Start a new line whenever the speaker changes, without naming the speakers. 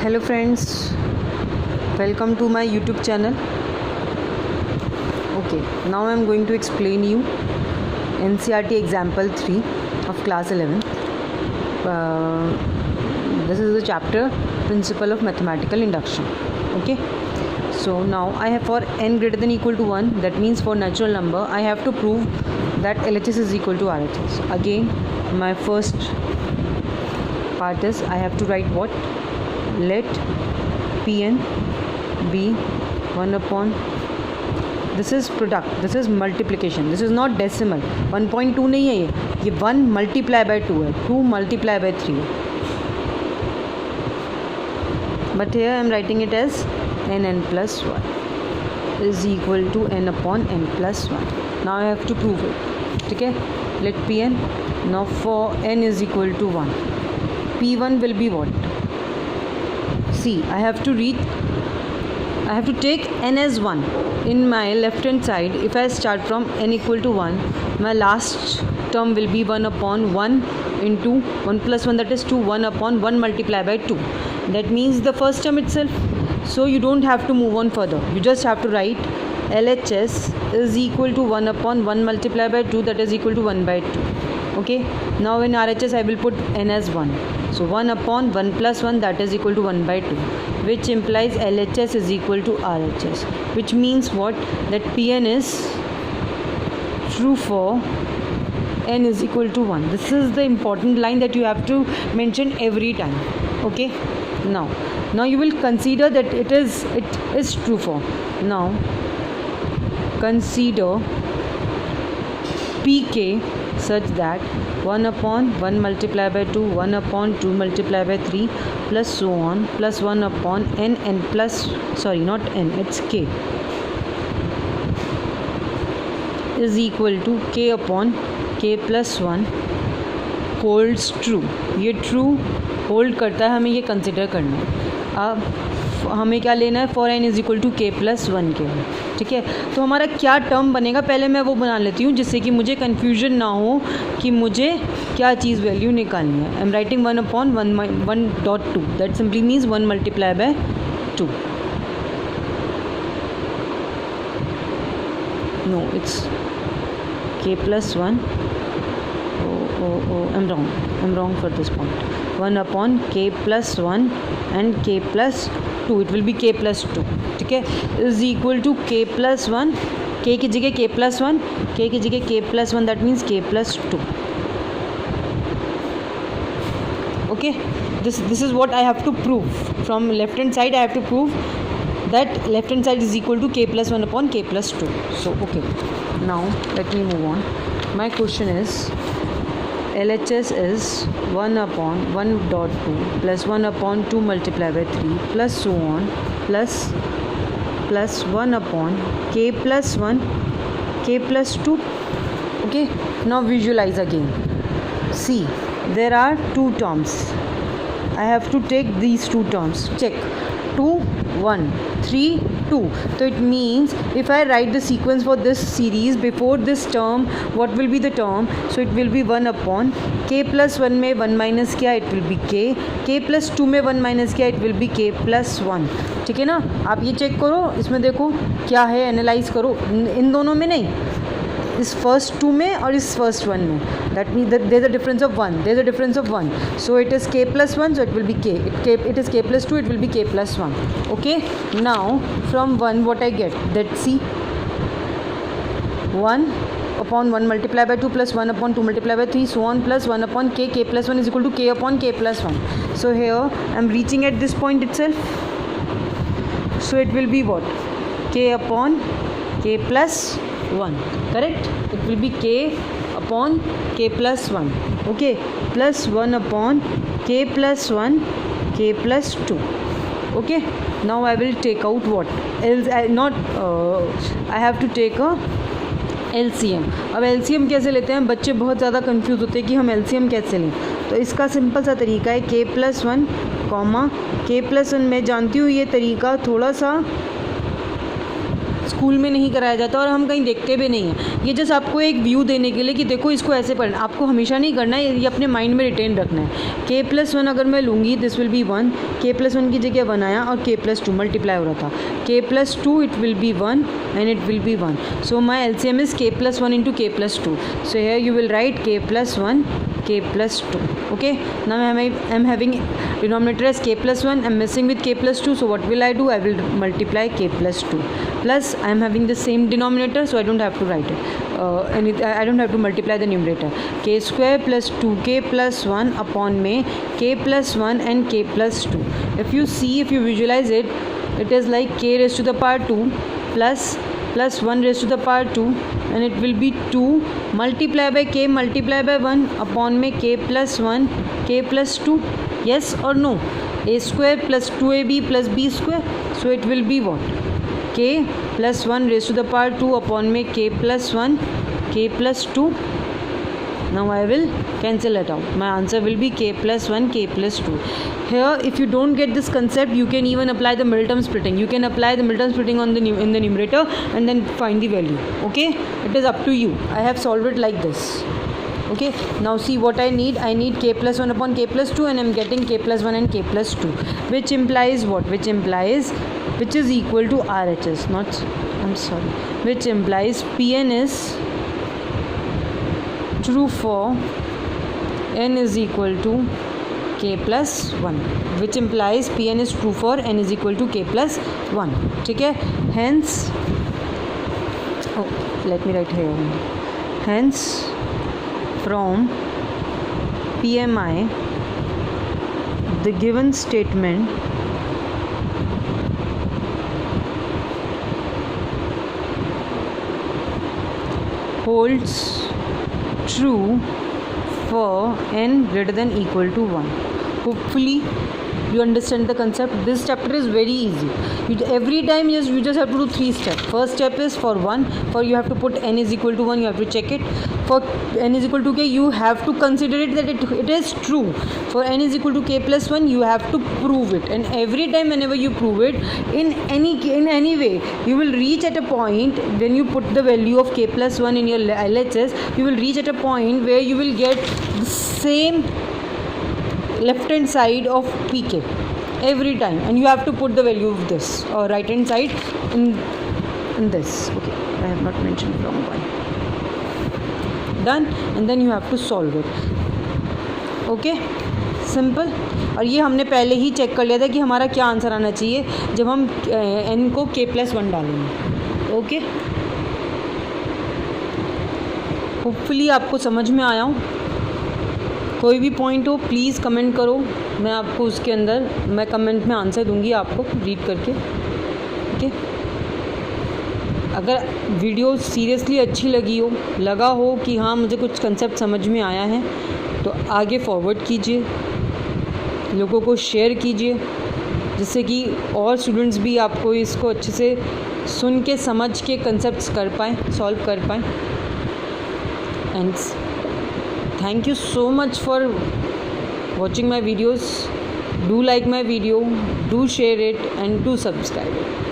Hello friends, welcome to my YouTube channel. Okay, now I am going to explain you NCERT example 3 of class 11. This is the chapter principle of mathematical induction. Okay, so now I have for n greater than equal to 1, that means for natural number I have to prove that LHS is equal to RHS. Again, my first part is I have to write what? Let Pn be 1 upon, this is product, this is multiplication, this is not decimal. 1.2 नहीं है ये 1 multiply by 2 है, 2 multiply by 3 है. But here I am writing it as n plus 1 is equal to n upon n plus 1. Now I have to prove it. ठीक है, let Pn, now for n is equal to 1, P1 will be what? See, I have to take n as 1. In my left hand side, if I start from n equal to 1, my last term will be 1 upon 1 into 1 plus 1, that is 2, 1 upon 1 multiplied by 2. That means the first term itself. So you don't have to move on further. You just have to write LHS is equal to 1 upon 1 multiplied by 2, that is equal to 1 by 2. Okay, now in RHS I will put n as 1. So 1 upon 1 plus 1, that is equal to 1 by 2, which implies LHS is equal to RHS, which means what? That Pn is true for n is equal to 1. This is the important line that you have to mention every time. Okay, now you will consider that it is true for. Now consider Pk such that 1 upon 1 multiplied by 2, 1 upon 2 multiplied by 3, plus so on, plus 1 upon n plus, sorry, not n, it's k, is equal to k upon k plus 1 holds true. ये true hold करता है, हमें ये consider करना है. अब हमें क्या लेना है? For n is equal to K plus 1 K. ठीक है, तो हमारा क्या टर्म बनेगा पहले मैं वो बना लेती हूँ, जिससे कि मुझे कन्फ्यूजन ना हो कि मुझे क्या चीज़ वैल्यू निकालनी है. I am writing 1 upon 1.2, that simply means 1 multiply by 2. No, it's k plus 1. I'm wrong for this point. 1 upon k plus 1 and k plus 2, it will be k plus 2. ठीक है, is equal to k plus 1, k की जगह k plus 1, k की जगह k plus 1, that means k plus 2. Okay, this is what I have to prove. From left hand side I have to prove that left hand side is equal to k plus 1 upon k plus 2. So okay, now let me move on. My question is LHS is 1 upon 1.2 plus 1 upon 2 multiplied by 3 plus so on plus 1 upon k plus 1 k plus 2. Okay, now visualize again. See, there are two terms. I have to take these two terms. Check. 2 1 3 2. So it means if I write the sequence for this series before this term, what will be the term? So it will be 1 upon k plus 1 में 1 minus किया, it will be k plus 2 में 1 minus किया, it will be k plus 1. ठीक है ना, आप ये check करो, इसमें देखो क्या है, एनालाइज करो, इन दोनों में नहीं, इस फर्स्ट 2 में और इस फर्स्ट 1 में. That mean there is a difference of 1, there is a difference of 1, so it is k plus 1, so it will be k, it is k plus 2, it will be k plus 1. Okay, now from 1 what I get, let's see, 1 upon 1 multiplied by 2 plus 1 upon 2 multiplied by 3 so on plus 1 upon k plus 1 is equal to k upon k plus 1. So here I am reaching at this point itself, so it will be what? K upon k plus 1, correct? It will be k upon k plus 1. Okay, plus 1 upon k plus 1 k plus 2. Okay, now I will take out what else, I have to take a LCM. अब LCM कैसे लेते हैं? बच्चे बहुत ज़्यादा confuse होते हैं कि हम LCM कैसे लें. तो इसका सिंपल सा तरीका है k plus 1 comma k plus 1. मैं जानती हूँ ये तरीका थोड़ा सा स्कूल में नहीं कराया जाता और हम कहीं देखते भी नहीं हैं। ये जस्ट आपको एक व्यू देने के लिए कि देखो इसको ऐसे पढ़ना, आपको हमेशा नहीं करना है, ये अपने माइंड में रिटेन रखना है। k+1 अगर मैं लूँगी दिस विल बी 1, k+1 की जगह 1 आया और k+2 मल्टीप्लाई हो रहा था, k+2 it will be 1 and it will be 1. So my LCM is k+1 into k+2. So here you will write k+1 k+2. Okay, now I'm having denominator as k+1, I'm missing with k+2, so what will I do? I will multiply k+2 plus I'm having the same denominator, so I don't have to write it, I don't have to multiply the numerator. K square plus 2k plus 1 upon में k+1 and k+2. If you see, if you visualize it, it is like k raised to the power 2 plus 1 raised to the power 2 and it will be 2 multiply by k multiply by 1 upon में k+1 k+2. Yes or no? A square plus 2ab plus b square, so it will be what? K plus 1 raised to the power 2 upon में k+1 k+2. Now I will cancel it out. My answer will be k+1 k+2. Here, if you don't get this concept, you can even apply the middle term splitting. You can apply the middle term splitting on in the numerator and then find the value. Okay, it is up to you. I have solved it like this. Okay, now see what I need. I need k+1 upon k+2 and I'm getting k+1 and k+2, which implies what? Which is equal to RHS, which implies Pn is true for n is equal to k+1, which implies Pn is true for n is equal to k+1. ठीक है, hence, let me write here. Hence, from PMI, the given statement holds true for n greater than equal to 1. Hopefully you understand the concept. This chapter is very easy. Every time you just have to do 3 steps. First step is for 1, for you have to put n is equal to 1, you have to check it. For n is equal to k, you have to consider it that it is true. For n is equal to k+1, you have to prove it, and every time whenever you prove it in any way, you will reach at a point when you put the value of k+1 in your LHS, you will reach at a point where you will get the same left hand side of pk every time, and you have to put the value of this or right hand side in this. Okay, I have not mentioned wrong one. Done, and then you have to solve it. Okay, simple. और ये हमने पहले ही check कर लिया था कि हमारा क्या आंसर आना चाहिए जब हम n को k+1 डालेंगे. ओके, होपफुली आपको समझ में आया हो. कोई भी पॉइंट हो प्लीज़ कमेंट करो, मैं आपको उसके अंदर मैं कमेंट में आंसर दूंगी आपको रीड करके. ओके, अगर वीडियो सीरियसली अच्छी लगा हो कि हाँ मुझे कुछ कंसेप्ट समझ में आया है, तो आगे फॉरवर्ड कीजिए, लोगों को शेयर कीजिए, जिससे कि और स्टूडेंट्स भी आपको इसको अच्छे से सुन के समझ के कंसेप्ट्स कर पाएँ, सॉल्व कर पाएँ. And thank you so much for watching my videos. Do like my video, do share it, and do subscribe it.